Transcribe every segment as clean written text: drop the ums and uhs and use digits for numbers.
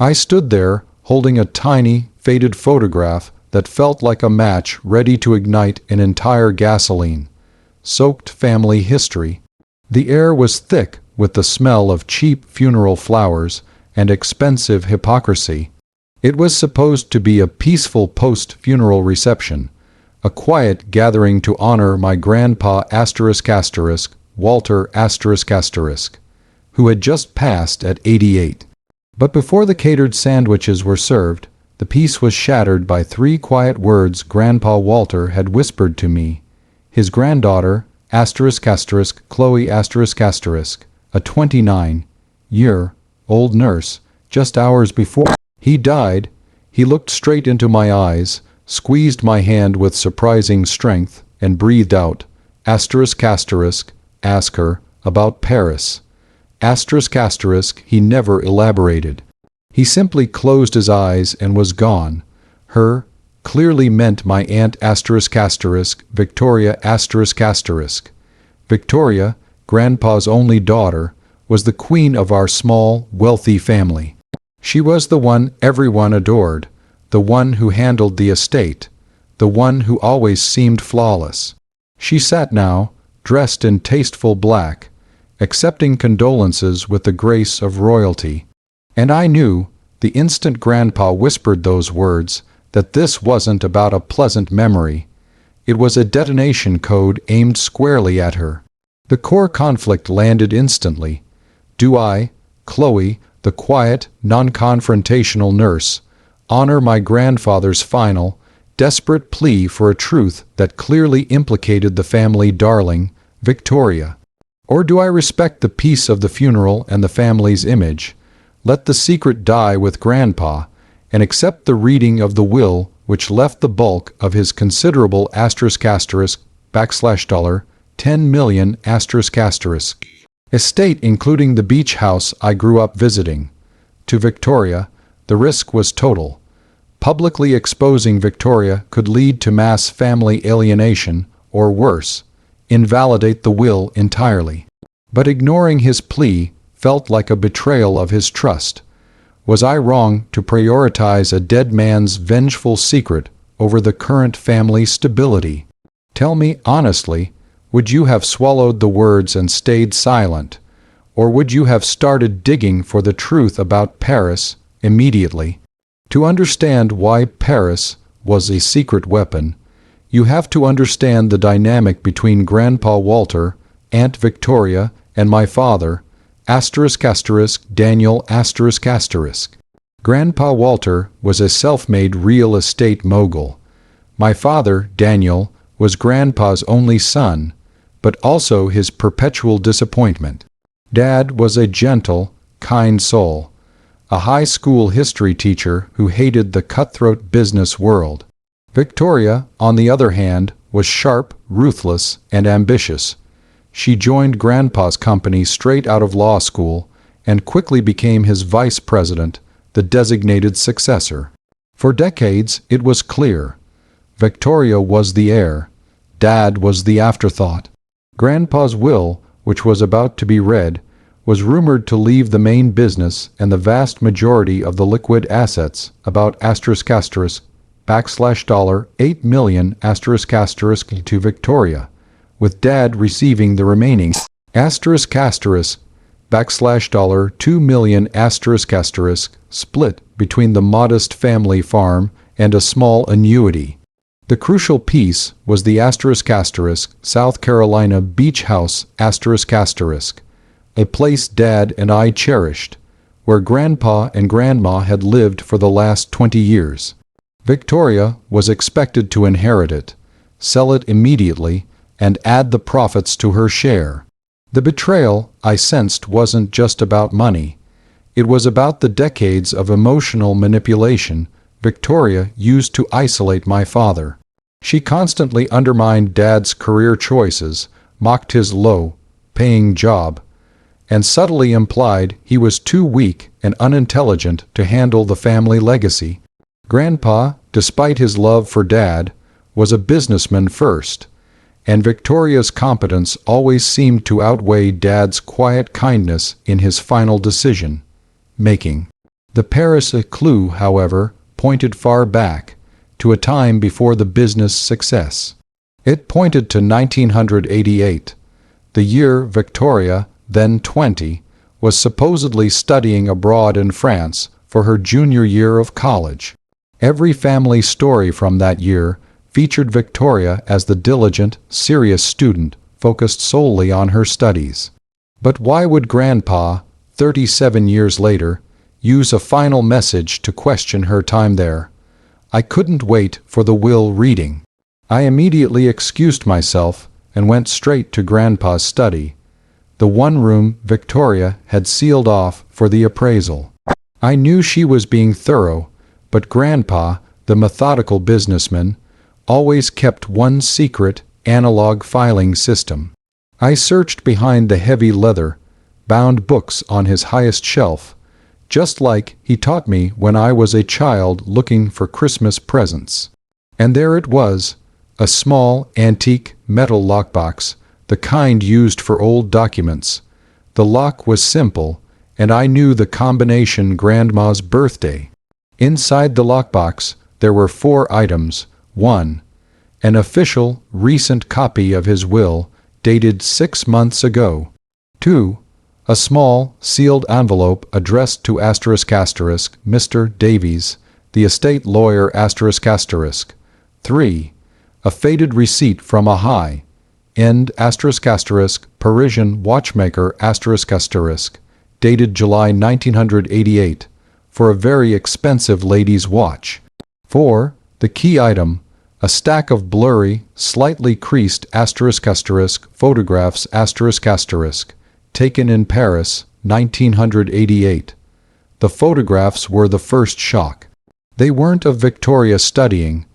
I stood there, holding a tiny, faded photograph that felt like a match ready to ignite an entire gasoline-soaked family history. The air was thick with the smell of cheap funeral flowers and expensive hypocrisy. It was supposed to be a peaceful post-funeral reception, a quiet gathering to honor my grandpa Walter who had just passed at 88. But before the catered sandwiches were served, the peace was shattered by 3 quiet words Grandpa Walter had whispered to me. His granddaughter, Chloe a 29-year-old nurse, just hours before he died, he looked straight into my eyes, squeezed my hand with surprising strength, and breathed out, ask her about Paris. He never elaborated. He simply closed his eyes and was gone. Her clearly meant my Aunt Victoria Victoria, Grandpa's only daughter, was the queen of our small, wealthy family. She was the one everyone adored, the one who handled the estate, the one who always seemed flawless. She sat now, dressed in tasteful black, accepting condolences with the grace of royalty. And I knew, the instant Grandpa whispered those words, that this wasn't about a pleasant memory. It was a detonation code aimed squarely at her. The core conflict landed instantly. Do I, Chloe, the quiet, non-confrontational nurse, honor my grandfather's final, desperate plea for a truth that clearly implicated the family darling, Victoria? Or do I respect the peace of the funeral and the family's image, let the secret die with Grandpa, and accept the reading of the will which left the bulk of his considerable $10 million estate, including the beach house I grew up visiting? To Victoria, the risk was total. Publicly exposing Victoria could lead to mass family alienation, or worse, invalidate the will entirely. But ignoring his plea felt like a betrayal of his trust. Was I wrong to prioritize a dead man's vengeful secret over the current family stability? Tell me honestly, would you have swallowed the words and stayed silent? Or would you have started digging for the truth about Paris immediately? To understand why Paris was a secret weapon, you have to understand the dynamic between Grandpa Walter, Aunt Victoria, and my father, Daniel ***. Grandpa Walter was a self-made real estate mogul. My father, Daniel, was Grandpa's only son, but also his perpetual disappointment. Dad was a gentle, kind soul, a high school history teacher who hated the cutthroat business world. Victoria, on the other hand, was sharp, ruthless, and ambitious. She joined Grandpa's company straight out of law school and quickly became his vice president, the designated successor. For decades, it was clear. Victoria was the heir. Dad was the afterthought. Grandpa's will, which was about to be read, was rumored to leave the main business and the vast majority of the liquid assets, about $8 million to Victoria, with Dad receiving the remaining $2 million split between the modest family farm and a small annuity. The crucial piece was the South Carolina beach house a place Dad and I cherished, where Grandpa and Grandma had lived for the last 20 years. Victoria was expected to inherit it, sell it immediately, and add the profits to her share. The betrayal, I sensed, wasn't just about money. It was about the decades of emotional manipulation Victoria used to isolate my father. She constantly undermined Dad's career choices, mocked his low-paying job, and subtly implied he was too weak and unintelligent to handle the family legacy. Grandpa, despite his love for Dad, was a businessman first, and Victoria's competence always seemed to outweigh Dad's quiet kindness in his final decision-making. The Paris clue, however, pointed far back, to a time before the business success. It pointed to 1988, the year Victoria, then 20, was supposedly studying abroad in France for her junior year of college. Every family story from that year featured Victoria as the diligent, serious student focused solely on her studies. But why would Grandpa, 37 years later, use a final message to question her time there? I couldn't wait for the will reading. I immediately excused myself and went straight to Grandpa's study, the one room Victoria had sealed off for the appraisal. I knew she was being thorough, but Grandpa, the methodical businessman, always kept one secret analog filing system. I searched behind the heavy leather-bound books on his highest shelf, just like he taught me when I was a child looking for Christmas presents. And there it was, a small, antique metal lockbox, the kind used for old documents. The lock was simple, and I knew the combination Grandma's birthday. Inside the lockbox, there were 4 items. 1. An official, recent copy of his will, dated 6 months ago. 2. A small, sealed envelope addressed to Mr. Davies, the estate lawyer **. 3. A faded receipt from a high-end Parisian watchmaker **, dated July 1988, for a very expensive lady's watch. 4. The key item, a stack of blurry, slightly creased photographs taken in Paris, 1988. The photographs were the first shock. They weren't of Victoria studying.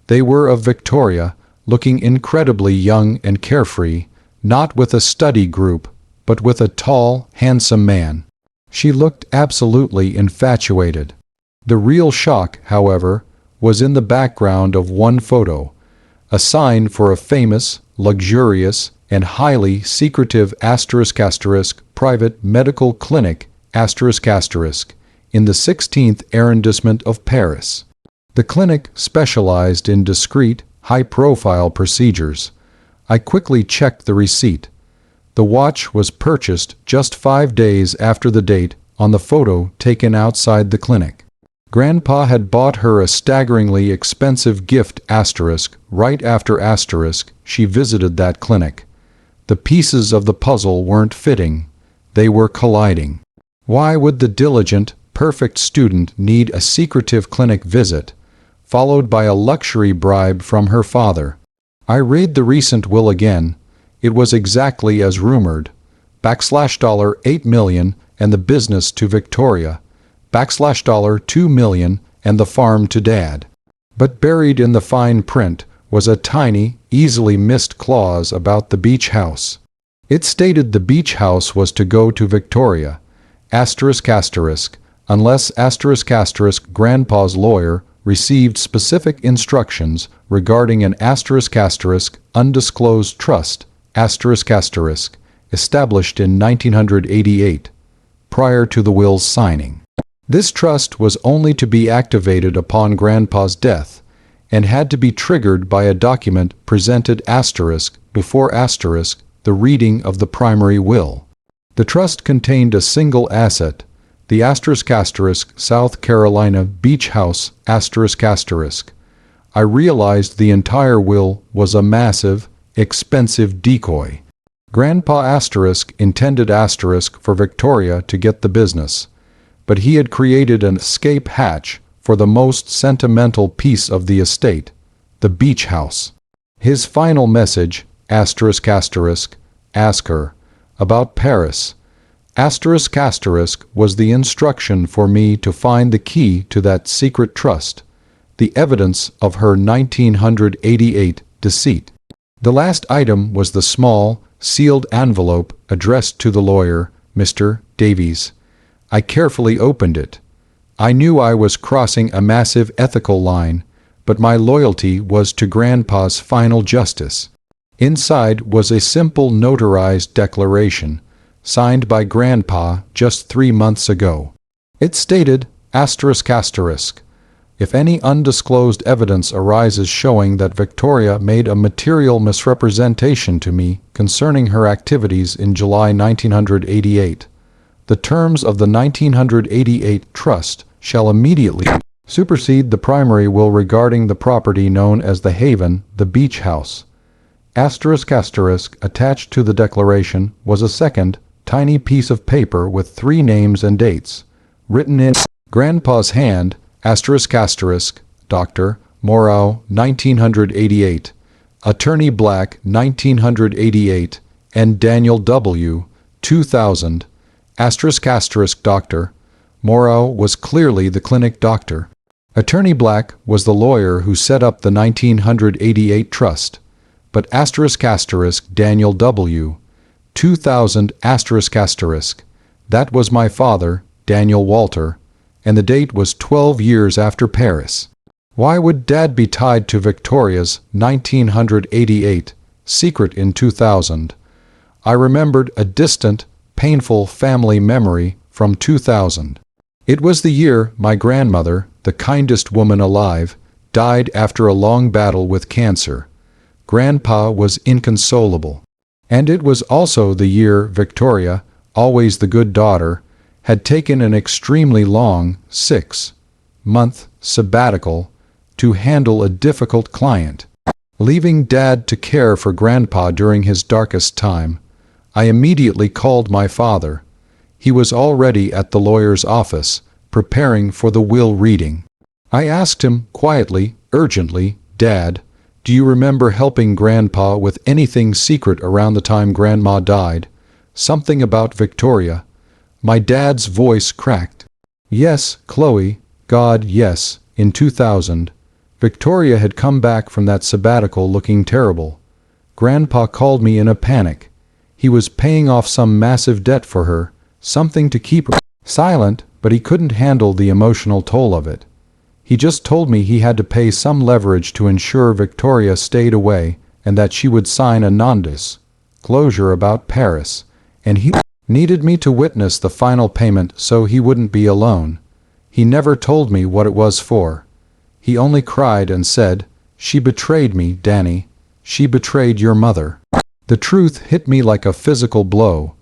They were of Victoria, looking incredibly young and carefree, not with a study group, but with a tall, handsome man. She looked absolutely infatuated. The real shock, however, was in the background of one photo, a sign for a famous, luxurious, and highly secretive private medical clinic in the 16th arrondissement of Paris. The clinic specialized in discreet, high-profile procedures. I quickly checked the receipt. The watch was purchased just 5 days after the date on the photo taken outside the clinic. Grandpa had bought her a staggeringly expensive gift right after she visited that clinic. The pieces of the puzzle weren't fitting. They were colliding. Why would the diligent, perfect student need a secretive clinic visit, followed by a luxury bribe from her father? I read the recent will again. It was exactly as rumored. $8 million and the business to Victoria. $2 million and the farm to Dad. But buried in the fine print was a tiny, easily missed clause about the beach house. It stated the beach house was to go to Victoria, unless Grandpa's lawyer received specific instructions regarding an undisclosed trust, established in 1988, prior to the will's signing. This trust was only to be activated upon Grandpa's death, and had to be triggered by a document presented before the reading of the primary will. The trust contained a single asset, the South Carolina beach house I realized the entire will was a massive, expensive decoy. Grandpa intended for Victoria to get the business, but he had created an escape hatch for the most sentimental piece of the estate, the beach house. His final message, ask her, about Paris, was the instruction for me to find the key to that secret trust, the evidence of her 1988 deceit. The last item was the small, sealed envelope addressed to the lawyer, Mr. Davies. I carefully opened it. I knew I was crossing a massive ethical line, but my loyalty was to Grandpa's final justice. Inside was a simple notarized declaration, signed by Grandpa just 3 months ago. It stated, Asterisk asterisk. If any undisclosed evidence arises showing that Victoria made a material misrepresentation to me concerning her activities in July 1988, the terms of the 1988 trust shall immediately supersede the primary will regarding the property known as the Haven, the Beach House. Asterisk asterisk. Attached to the declaration was a second, tiny piece of paper with 3 names and dates, written in Grandpa's hand, asterisk asterisk, Dr. Morrow, 1988, Attorney Black, 1988, and Daniel W., 2000, asterisk asterisk. Dr. Morrow was clearly the clinic doctor. Attorney Black was the lawyer who set up the 1988 trust, but asterisk asterisk Daniel W., 2000 asterisk asterisk, that was my father, Daniel Walter, and the date was 12 years after Paris. Why would Dad be tied to Victoria's 1988 secret in 2000? I remembered a distant, painful family memory from 2000. It was the year my grandmother, the kindest woman alive, died after a long battle with cancer. Grandpa was inconsolable. And it was also the year Victoria, always the good daughter, had taken an extremely long 6-month sabbatical to handle a difficult client. Leaving Dad to care for Grandpa during his darkest time, I immediately called my father. He was already at the lawyer's office, preparing for the will reading. I asked him quietly, urgently, "Dad, do you remember helping Grandpa with anything secret around the time Grandma died? Something about Victoria?" My dad's voice cracked. "Yes, Chloe, God, yes, in 2000. Victoria had come back from that sabbatical looking terrible. Grandpa called me in a panic. He was paying off some massive debt for her, something to keep her silent, but he couldn't handle the emotional toll of it. He just told me he had to pay some leverage to ensure Victoria stayed away and that she would sign a non-disclosure about Paris, and he needed me to witness the final payment so he wouldn't be alone. He never told me what it was for. He only cried and said, 'She betrayed me, Danny. She betrayed your mother.' The truth hit me like a physical blow.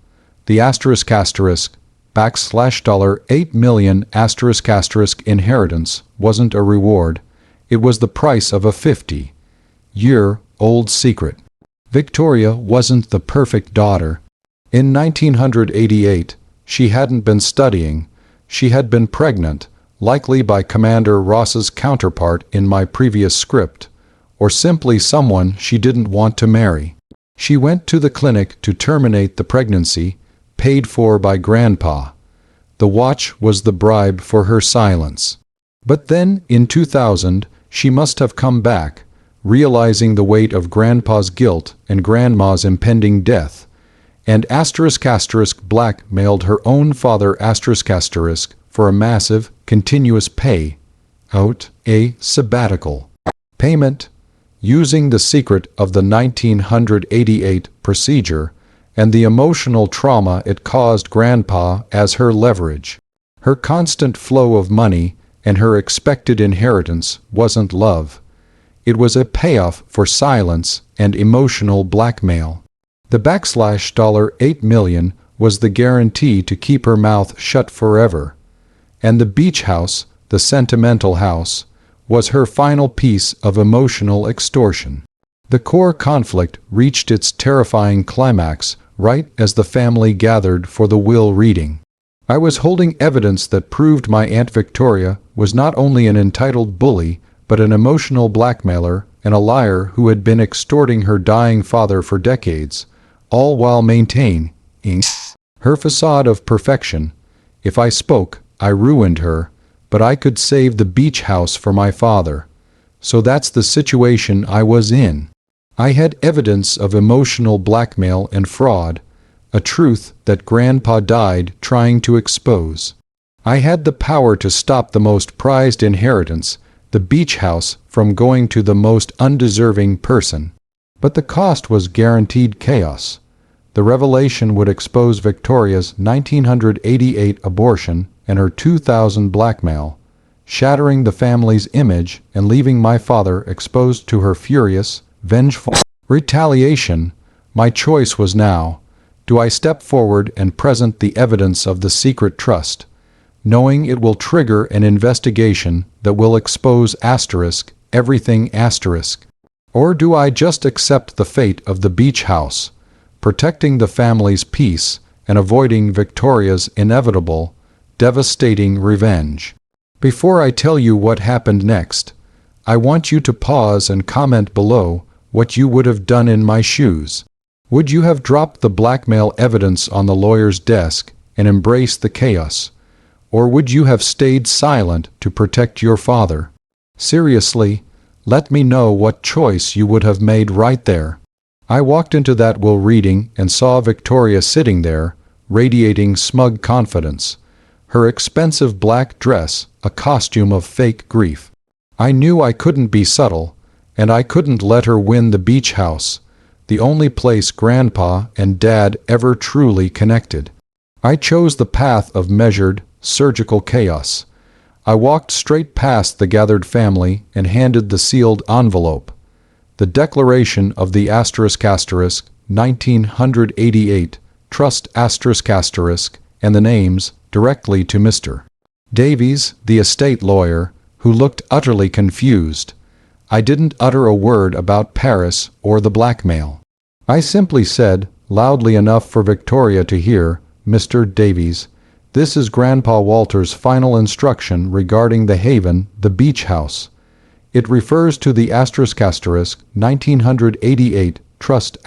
The asterisk asterisk $8 million asterisk asterisk inheritance wasn't a reward. It was the price of a 50-year-old secret. Victoria wasn't the perfect daughter. In 1988, she hadn't been studying. She had been pregnant, likely by Commander Ross's counterpart in my previous script, or simply someone she didn't want to marry. She went to the clinic to terminate the pregnancy, paid for by Grandpa. The watch was the bribe for her silence. But then, in 2000, she must have come back, realizing the weight of Grandpa's guilt and Grandma's impending death, and asterisk asterisk blackmailed her own father asterisk asterisk for a massive, continuous pay-out, a sabbatical payment, using the secret of the 1988 procedure and the emotional trauma it caused Grandpa as her leverage. Her constant flow of money and her expected inheritance wasn't love. It was a payoff for silence and emotional blackmail. The $8 million was the guarantee to keep her mouth shut forever. And the beach house, the sentimental house, was her final piece of emotional extortion. The core conflict reached its terrifying climax right as the family gathered for the will reading. I was holding evidence that proved my Aunt Victoria was not only an entitled bully, but an emotional blackmailer and a liar who had been extorting her dying father for decades, all while maintaining her facade of perfection. If I spoke, I ruined her, but I could save the beach house for my father. So that's the situation I was in. I had evidence of emotional blackmail and fraud, a truth that Grandpa died trying to expose. I had the power to stop the most prized inheritance, the beach house, from going to the most undeserving person. But the cost was guaranteed chaos. The revelation would expose Victoria's 1988 abortion and her 2000 blackmail, shattering the family's image and leaving my father exposed to her furious, vengeful retaliation. My choice was now. Do I step forward and present the evidence of the secret trust, knowing it will trigger an investigation that will expose everything asterisk? Or do I just accept the fate of the beach house, protecting the family's peace and avoiding Victoria's inevitable, devastating revenge? Before I tell you what happened next, I want you to pause and comment below what you would have done in my shoes. Would you have dropped the blackmail evidence on the lawyer's desk and embraced the chaos? Or would you have stayed silent to protect your father? Seriously, let me know what choice you would have made right there. I walked into that will reading and saw Victoria sitting there, radiating smug confidence. Her expensive black dress, a costume of fake grief. I knew I couldn't be subtle, and I couldn't let her win the beach house, the only place Grandpa and Dad ever truly connected. I chose the path of measured, surgical chaos. I walked straight past the gathered family and handed the sealed envelope. The declaration of the *** 1988 trust ***, and the names directly to Mr. Davies, the estate lawyer, who looked utterly confused. I didn't utter a word about Paris or the blackmail. I simply said, loudly enough for Victoria to hear, "Mr. Davies, this is Grandpa Walter's final instruction regarding the Haven, the beach house. It refers to the ** 1988 trust **,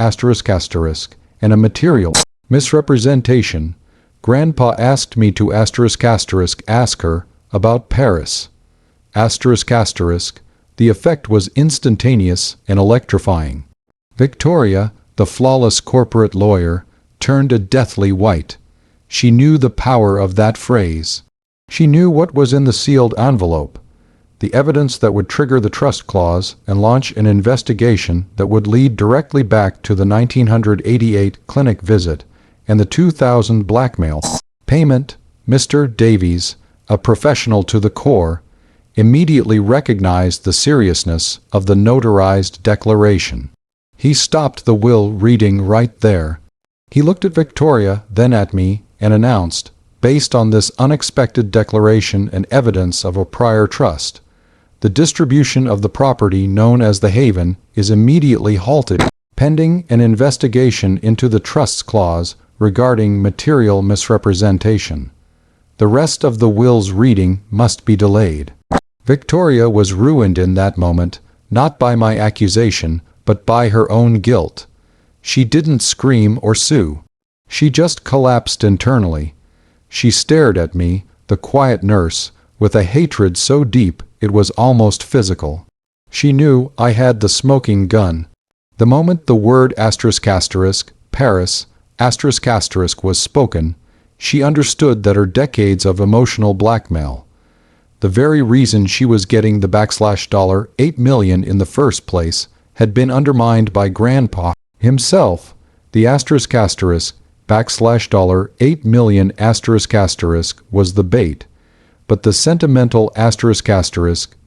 and a material misrepresentation. Grandpa asked me to ** ask her about Paris. **. The effect was instantaneous and electrifying. Victoria, the flawless corporate lawyer, turned a deathly white. She knew the power of that phrase. She knew what was in the sealed envelope, the evidence that would trigger the trust clause and launch an investigation that would lead directly back to the 1988 clinic visit and the 2000 blackmail payment. Mr. Davies, a professional to the core, immediately recognized the seriousness of the notarized declaration. He stopped the will reading right there. He looked at Victoria, then at me, and announced, based on this unexpected declaration and evidence of a prior trust, the distribution of the property known as the Haven is immediately halted, pending an investigation into the trusts clause regarding material misrepresentation. The rest of the will's reading must be delayed. Victoria was ruined in that moment, not by my accusation, but by her own guilt. She didn't scream or sue. She just collapsed internally. She stared at me, the quiet nurse, with a hatred so deep it was almost physical. She knew I had the smoking gun. The moment the word ***, Paris, ***, was spoken, she understood that her decades of emotional blackmail, the very reason she was getting the $8 million in the first place, had been undermined by Grandpa himself. The $8 million was the bait, but the sentimental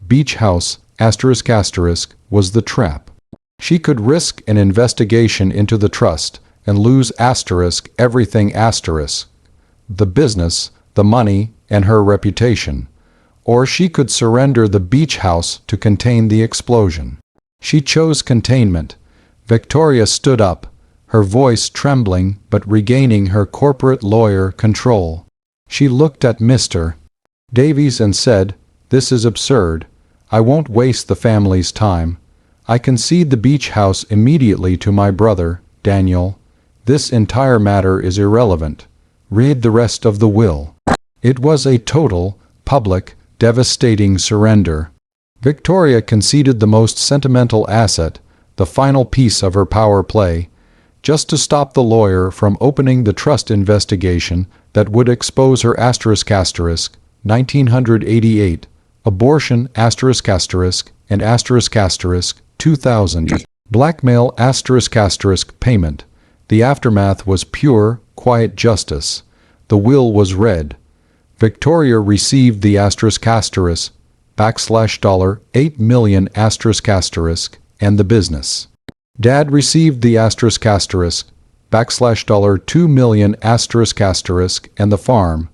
beach house was the trap. She could risk an investigation into the trust and lose everything the business, the money, and her reputation. Or she could surrender the beach house to contain the explosion. She chose containment. Victoria stood up, her voice trembling but regaining her corporate lawyer control. She looked at Mr. Davies and said, "This is absurd. I won't waste the family's time. I concede the beach house immediately to my brother, Daniel. This entire matter is irrelevant. Read the rest of the will." It was a total, public, devastating surrender. Victoria conceded the most sentimental asset, the final piece of her power play, just to stop the lawyer from opening the trust investigation that would expose her ** 1988 abortion ** and ** 2000 blackmail ** payment, The aftermath was pure, quiet justice. The will was read. Victoria received the $8 million and the business. Dad received the $2 million and the farm.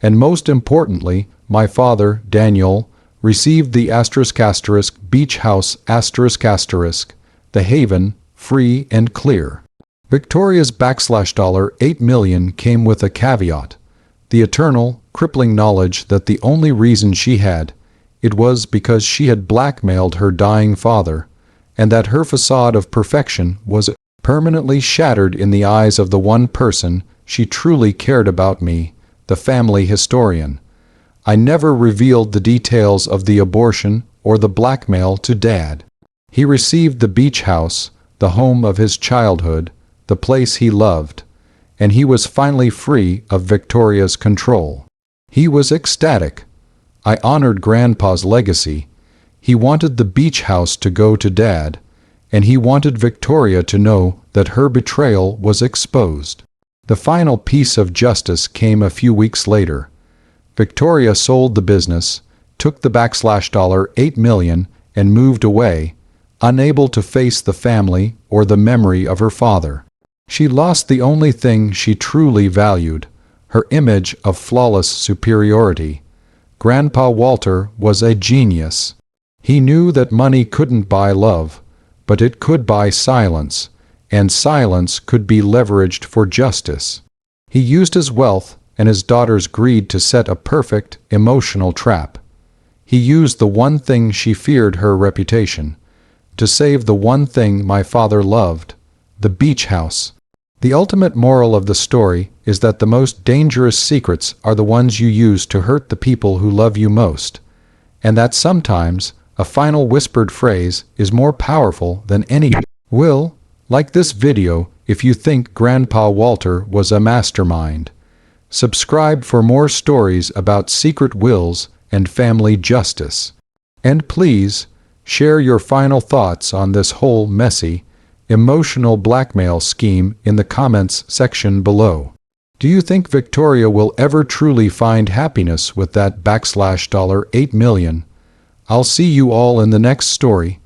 And most importantly, my father, Daniel, received the beach house the haven, free and clear. Victoria's $8 million came with a caveat, the eternal, crippling knowledge that the only reason she had it was because she had blackmailed her dying father, and that her facade of perfection was permanently shattered in the eyes of the one person she truly cared about, me, the family historian. I never revealed the details of the abortion or the blackmail to Dad. He received the beach house, the home of his childhood, the place he loved, and he was finally free of Victoria's control. He was ecstatic. I honored Grandpa's legacy. He wanted the beach house to go to Dad, and he wanted Victoria to know that her betrayal was exposed. The final piece of justice came a few weeks later. Victoria sold the business, took the $8 million, and moved away, unable to face the family or the memory of her father. She lost the only thing she truly valued, her image of flawless superiority. Grandpa Walter was a genius. He knew that money couldn't buy love, but it could buy silence, and silence could be leveraged for justice. He used his wealth and his daughter's greed to set a perfect, emotional trap. He used the one thing she feared, her reputation, to save the one thing my father loved, the beach house. The ultimate moral of the story is that the most dangerous secrets are the ones you use to hurt the people who love you most, and that sometimes a final whispered phrase is more powerful than any will. Like this video if you think Grandpa Walter was a mastermind. Subscribe for more stories about secret wills and family justice. And please, share your final thoughts on this whole messy, emotional blackmail scheme in the comments section below. Do you think Victoria will ever truly find happiness with that $8 million? I'll see you all in the next story.